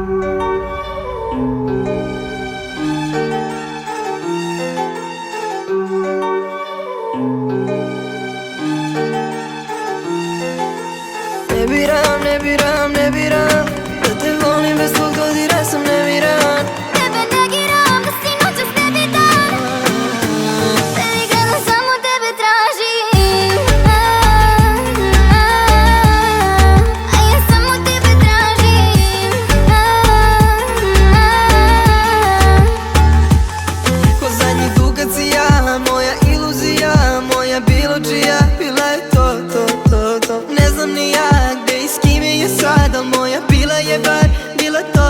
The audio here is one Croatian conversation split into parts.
Ne biram, ne biram, ne biram da te volim bez tvog dodira sam nemiran. Tebe negiram da si noćas ne bi dan. Tebi gledam samo tebe tražim. A ja samo tebe tražim. Ko zadnji dugac si ja, moja iluzija, moja bilo čija. Bila je to. Ne znam ni ja gdje i s kim je sad, al moja bila je bar, bila to.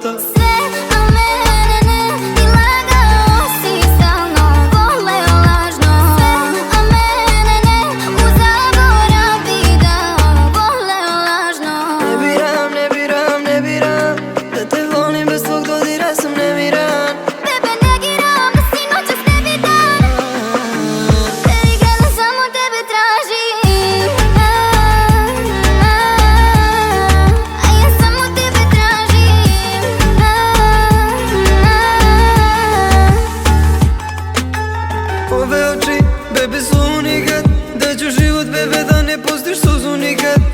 Sve, a mene ne, i lagao si stalno, voleo lažno. Sve, a mene ne, u zaborav bi dao, voleo lažno. Ne biram, ne biram, ne biram da te volim bez tvog dodira sam nemiran. Tebe negiram da si noćas ne bi dan. Tebi gledam samo tebe tražim. A ja samo tebe tražim. Ove oči, bebe su unikat, daću život bebe da ne pustiš suzu nikad.